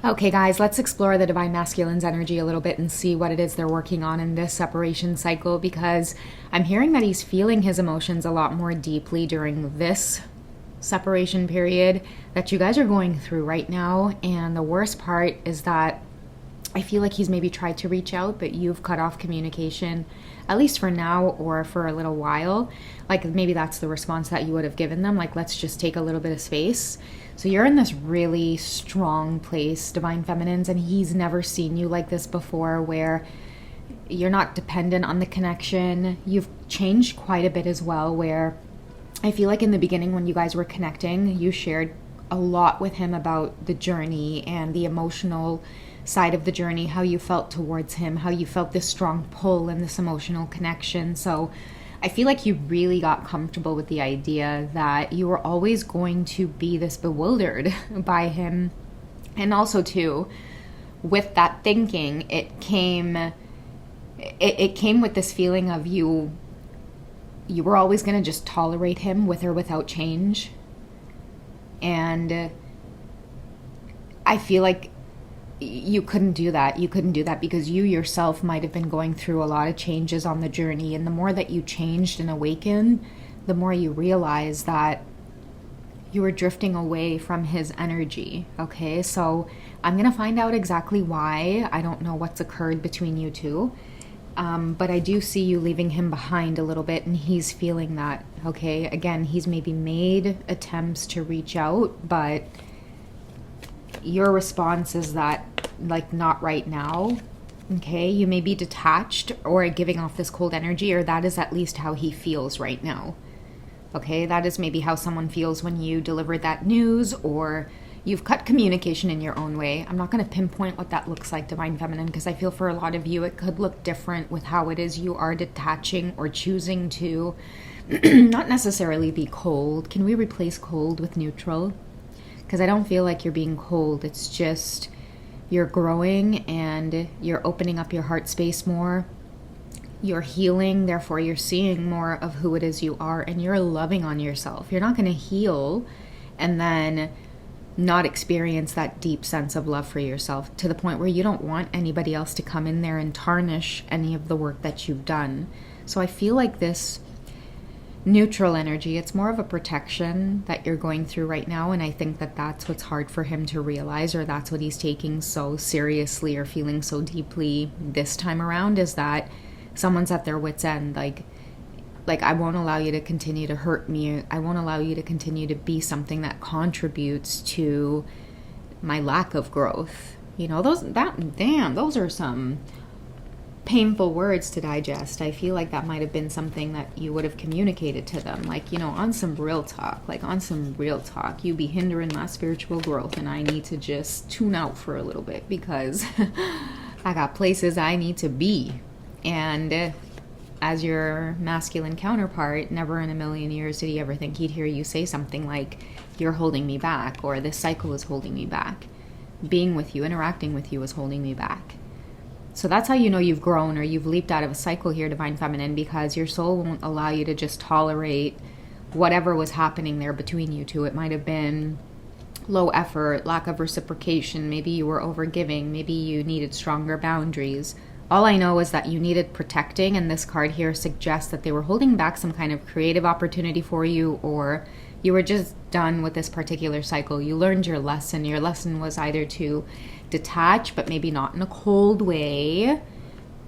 Okay, guys, let's explore the Divine Masculine's energy a little bit and see what it is they're working on in this separation cycle, because I'm hearing that he's feeling his emotions a lot more deeply during this separation period that you guys are going through right now. And the worst part is that I feel like he's maybe tried to reach out, but you've cut off communication, at least for now or for a little while. Like maybe that's the response that you would have given them. Like, let's just take a little bit of space. So you're in this really strong place, Divine Feminines, and he's never seen you like this before, where you're not dependent on the connection. You've changed quite a bit as well, where I feel like in the beginning when you guys were connecting, you shared a lot with him about the journey and the emotional side of the journey, how you felt towards him, how you felt this strong pull and this emotional connection. So I feel like you really got comfortable with the idea that you were always going to be this bewildered by him. And also too, with that thinking, it came with this feeling of you were always going to just tolerate him with or without change. And I feel like you couldn't do that. You couldn't do that because you yourself might have been going through a lot of changes on the journey. And the more that you changed and awakened, the more you realize that you were drifting away from his energy. Okay, so I'm going to find out exactly why. I don't know what's occurred between you two. But I do see you leaving him behind a little bit, and he's feeling that. Okay, again, he's maybe made attempts to reach out, but your response is that, like, not right now. Okay, you may be detached or giving off this cold energy, or that is at least how he feels right now. Okay, that is maybe how someone feels when you deliver that news, or you've cut communication in your own way. I'm not going to pinpoint what that looks like, Divine Feminine, because I feel for a lot of you it could look different with how it is you are detaching or choosing to not necessarily be cold. Can we replace cold with neutral? Because I don't feel like you're being cold. It's just you're growing and you're opening up your heart space more. You're healing, therefore you're seeing more of who it is you are, and you're loving on yourself. You're not going to heal and then not experience that deep sense of love for yourself to the point where you don't want anybody else to come in there and tarnish any of the work that you've done. So I feel like this neutral energy, it's more of a protection that you're going through right now, and I think that that's what's hard for him to realize, or that's what he's taking so seriously or feeling so deeply this time around, is that someone's at their wit's end. Like I won't allow you to continue to hurt me. I won't allow you to continue to be something that contributes to my lack of growth. You know, those are some painful words to digest. I feel like that might have been something that you would have communicated to them, like, you know, on some real talk, you be hindering my spiritual growth and I need to just tune out for a little bit because I got places I need to be. And as your masculine counterpart, never in a million years did he ever think he'd hear you say something like, you're holding me back, or this cycle is holding me back. Being with you, interacting with you is holding me back. So that's how you know you've grown or you've leaped out of a cycle here, Divine Feminine, because your soul won't allow you to just tolerate whatever was happening there between you two. It might have been low effort, lack of reciprocation, maybe you were overgiving, maybe you needed stronger boundaries. All I know is that you needed protecting, and this card here suggests that they were holding back some kind of creative opportunity for you, or you were just done with this particular cycle. You learned your lesson. Your lesson was either to detach, but maybe not in a cold way,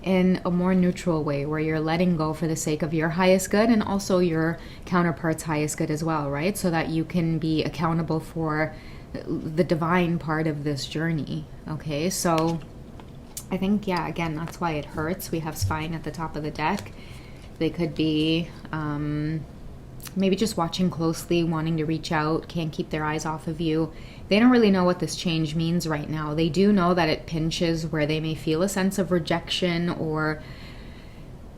in a more neutral way, where you're letting go for the sake of your highest good and also your counterpart's highest good as well, right? So that you can be accountable for the divine part of this journey. Okay, so I think, yeah, again, that's why it hurts. We have spying at the top of the deck. They could be maybe just watching closely, wanting to reach out, can't keep their eyes off of you. They don't really know what this change means right now. They do know that it pinches where they may feel a sense of rejection or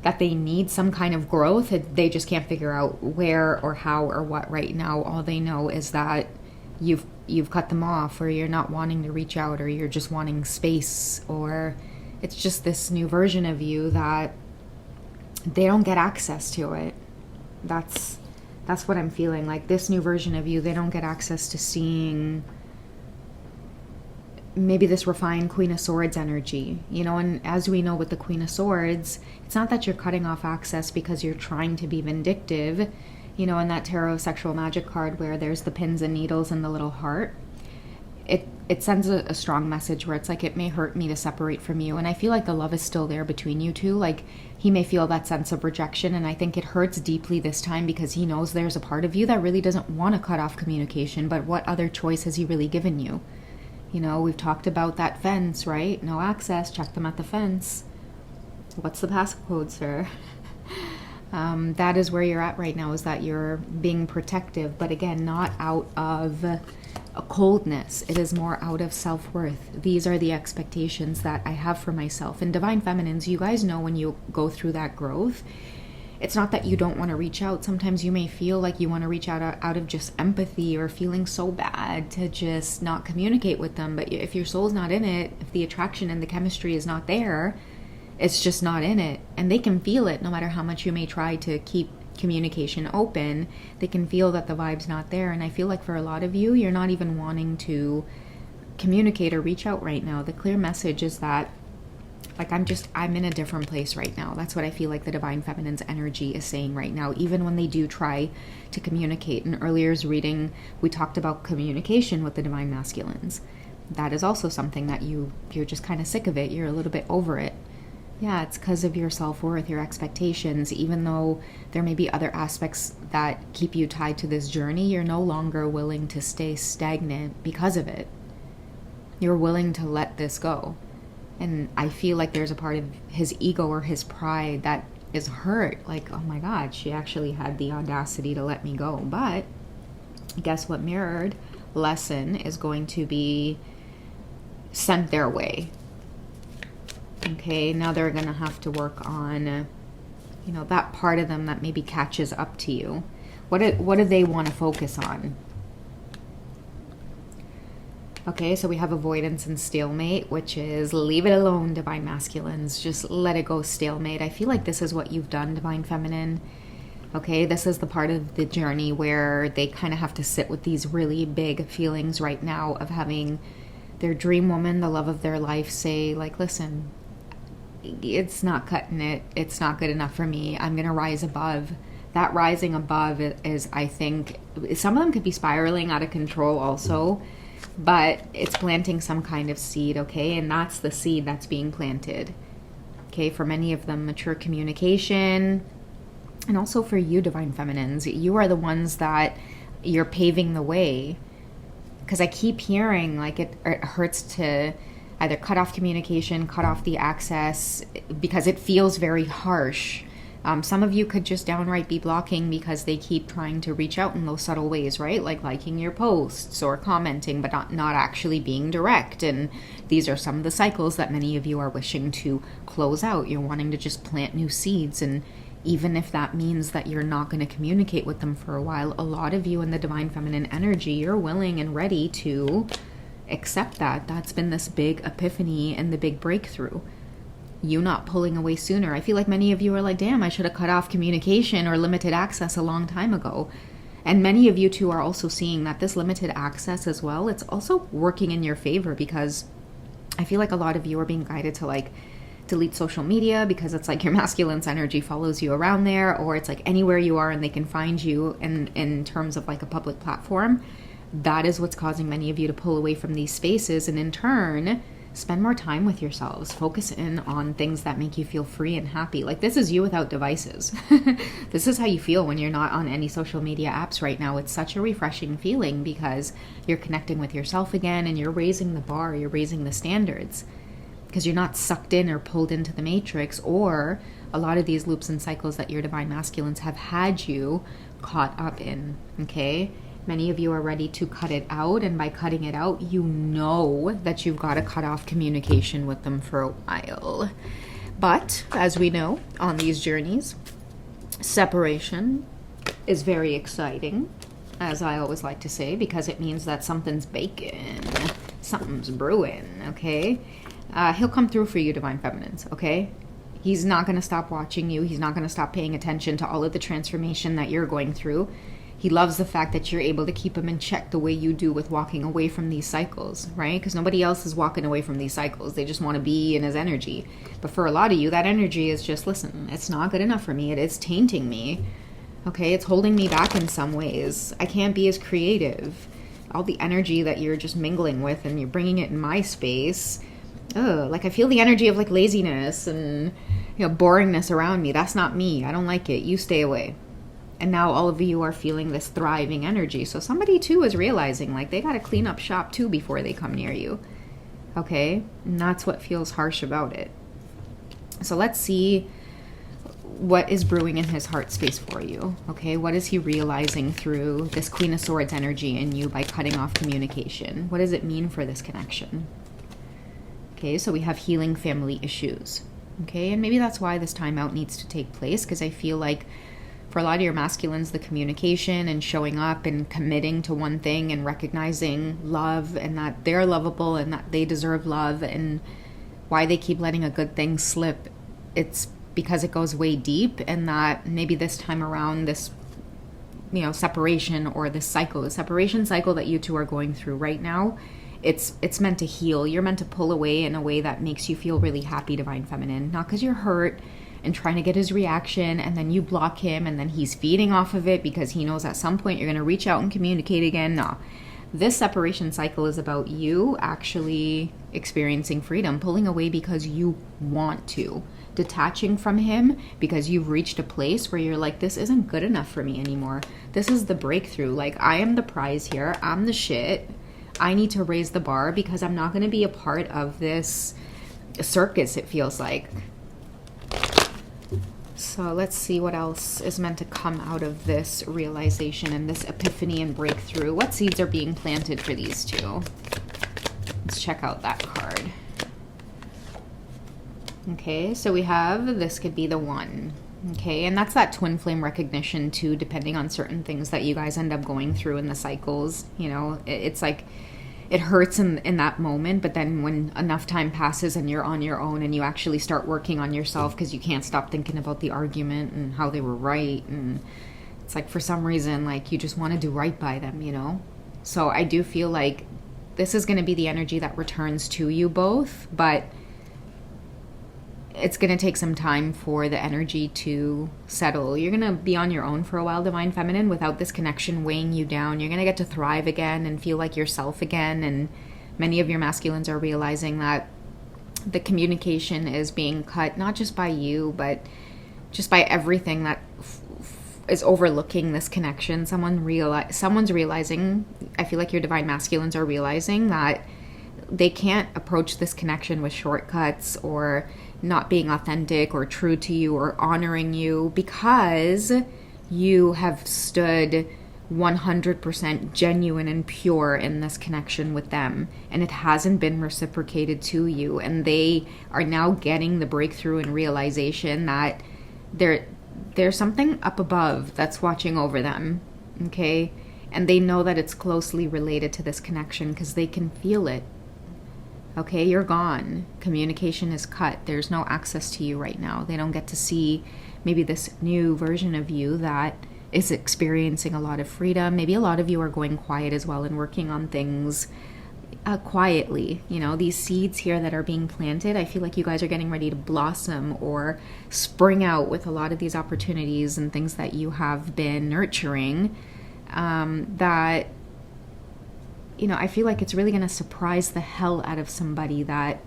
that they need some kind of growth. They just can't figure out where or how or what right now. All they know is that you've cut them off, or you're not wanting to reach out, or you're just wanting space, or it's just this new version of you that they don't get access to it. That's what I'm feeling. Like this new version of you, they don't get access to seeing maybe this refined Queen of Swords energy, and as we know with the Queen of Swords, it's not that you're cutting off access because you're trying to be vindictive, in that tarot sexual magic card where there's the pins and needles and the little heart. It sends a strong message where it's like, it may hurt me to separate from you. And I feel like the love is still there between you two. Like, he may feel that sense of rejection. And I think it hurts deeply this time because he knows there's a part of you that really doesn't want to cut off communication. But what other choice has he really given you? We've talked about that fence, right? No access. Check them at the fence. What's the passcode, sir? That is where you're at right now, is that you're being protective. But again, not out of a coldness. It is more out of self-worth. These are the expectations that I have for myself. And Divine Feminines, you guys know when you go through that growth, it's not that you don't want to reach out. Sometimes you may feel like you want to reach out of just empathy or feeling so bad to just not communicate with them. But if your soul's not in it, if the attraction and the chemistry is not there, it's just not in it. And they can feel it no matter how much you may try to keep communication open. They can feel that the vibe's not there. And I feel like for a lot of you, you're not even wanting to communicate or reach out right now. The clear message is that, like, I'm in a different place right now. That's what I feel like the Divine Feminine's energy is saying right now, even when they do try to communicate. In earlier's reading, we talked about communication with the Divine Masculines. That is also something that you're just kind of sick of it. You're a little bit over it. Yeah, it's because of your self-worth, your expectations. Even though there may be other aspects that keep you tied to this journey, you're no longer willing to stay stagnant because of it. You're willing to let this go. And I feel like there's a part of his ego or his pride that is hurt. Like, oh my God, she actually had the audacity to let me go. But guess what? Mirrored lesson is going to be sent their way. Okay, now they're going to have to work on, that part of them that maybe catches up to you. What do they want to focus on? Okay, so we have avoidance and stalemate, which is leave it alone, Divine Masculines. Just let it go, stalemate. I feel like this is what you've done, Divine Feminine. Okay, this is the part of the journey where they kind of have to sit with these really big feelings right now of having their dream woman, the love of their life, say, like, listen, it's not cutting it. It's not good enough for me. I'm going to rise above. That rising above is, I think, some of them could be spiraling out of control also, but it's planting some kind of seed, okay? And that's the seed that's being planted. Okay, for many of them, mature communication. And also for you, Divine Feminines, you are the ones that you're paving the way. Because I keep hearing like it hurts to either cut off communication, cut off the access, because it feels very harsh. Some of you could just downright be blocking because they keep trying to reach out in those subtle ways, right? Like liking your posts or commenting, but not actually being direct. And these are some of the cycles that many of you are wishing to close out. You're wanting to just plant new seeds. And even if that means that you're not going to communicate with them for a while, a lot of you in the Divine Feminine energy, you're willing and ready to accept that. That's been this big epiphany and the big breakthrough. You not pulling away sooner. I feel like many of you are like, damn, I should have cut off communication or limited access a long time ago. And many of you too are also seeing that this limited access as well, it's also working in your favor, because I feel like a lot of you are being guided to like delete social media because it's like your masculine's energy follows you around there, or it's like anywhere you are and they can find you in terms of like a public platform. That is what's causing many of you to pull away from these spaces, and in turn spend more time with yourselves. Focus in on things that make you feel free and happy. Like, this is you without devices. This is how you feel when you're not on any social media apps right now. It's such a refreshing feeling because you're connecting with yourself again, and you're raising the bar, you're raising the standards, because you're not sucked in or pulled into the matrix, or a lot of these loops and cycles that your Divine Masculines have had you caught up in, okay? Many of you are ready to cut it out, and by cutting it out, you know that you've got to cut off communication with them for a while. But, as we know, on these journeys, separation is very exciting, as I always like to say, because it means that something's baking, something's brewing, okay? He'll come through for you, Divine Feminines, okay? He's not going to stop watching you. He's not going to stop paying attention to all of the transformation that you're going through. He loves the fact that you're able to keep him in check the way you do with walking away from these cycles, right? Because nobody else is walking away from these cycles. They just want to be in his energy. But for a lot of you, that energy is just, listen, it's not good enough for me. It is tainting me. Okay, it's holding me back in some ways. I can't be as creative. All the energy that you're just mingling with and you're bringing it in my space. Like I feel the energy of like laziness and boringness around me. That's not me. I don't like it. You stay away. And now all of you are feeling this thriving energy. So somebody too is realizing like they got to clean up shop too before they come near you. Okay? And that's what feels harsh about it. So let's see what is brewing in his heart space for you. Okay? What is he realizing through this Queen of Swords energy in you by cutting off communication? What does it mean for this connection? Okay, so we have healing family issues. Okay, and maybe that's why this timeout needs to take place, because I feel like for a lot of your masculines, the communication and showing up and committing to one thing and recognizing love and that they're lovable and that they deserve love and why they keep letting a good thing slip, it's because it goes way deep, and that maybe this time around this separation or this cycle, the separation cycle that you two are going through right now, it's meant to heal. You're meant to pull away in a way that makes you feel really happy, Divine Feminine. Not because you're hurt and trying to get his reaction, and then you block him, and then he's feeding off of it because he knows at some point you're going to reach out and communicate again. No. This separation cycle is about you actually experiencing freedom, pulling away because you want to, detaching from him because you've reached a place where you're like, this isn't good enough for me anymore. This is the breakthrough. Like, I am the prize here. I'm the shit. I need to raise the bar because I'm not going to be a part of this circus, it feels like. So let's see what else is meant to come out of this realization and this epiphany and breakthrough. What seeds are being planted for these two? Let's check out that card. Okay, so we have, this could be the one. Okay, and that's that twin flame recognition too, depending on certain things that you guys end up going through in the cycles. It's like, it hurts in that moment, but then when enough time passes and you're on your own and you actually start working on yourself because you can't stop thinking about the argument and how they were right, and it's like for some reason, like you just want to do right by them, So I do feel like this is going to be the energy that returns to you both, but it's going to take some time for the energy to settle. You're going to be on your own for a while, Divine Feminine, without this connection weighing you down. You're going to get to thrive again and feel like yourself again. And many of your masculines are realizing that the communication is being cut, not just by you, but just by everything that is overlooking this connection. Someone's realizing, I feel like your Divine Masculines are realizing that they can't approach this connection with shortcuts or not being authentic or true to you or honoring you, because you have stood 100% genuine and pure in this connection with them, and it hasn't been reciprocated to you, and they are now getting the breakthrough and realization that there's something up above that's watching over them. Okay, and they know that it's closely related to this connection because they can feel it. Okay, you're gone. Communication is cut. There's no access to you right now. They don't get to see maybe this new version of you that is experiencing a lot of freedom. Maybe a lot of you are going quiet as well and working on things quietly. These seeds here that are being planted, I feel like you guys are getting ready to blossom or spring out with a lot of these opportunities and things that you have been nurturing that I feel like it's really going to surprise the hell out of somebody that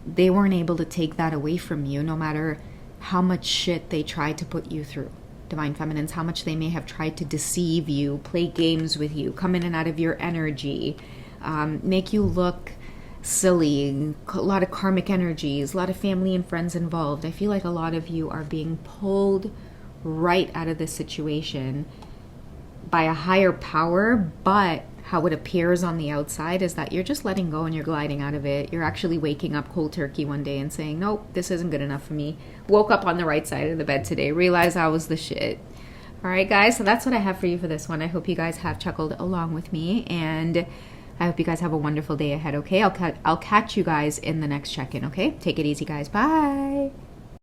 they weren't able to take that away from you, no matter how much shit they tried to put you through. Divine Feminines, how much they may have tried to deceive you, play games with you, come in and out of your energy, make you look silly, a lot of karmic energies, a lot of family and friends involved. I feel like a lot of you are being pulled right out of this situation by a higher power, but how it appears on the outside is that you're just letting go and you're gliding out of it. You're actually waking up cold turkey one day and saying, nope, this isn't good enough for me. Woke up on the right side of the bed today, realized I was the shit. All right, guys, so that's what I have for you for this one. I hope you guys have chuckled along with me, and I hope you guys have a wonderful day ahead, okay? I'll catch you guys in the next check-in, okay? Take it easy, guys. Bye.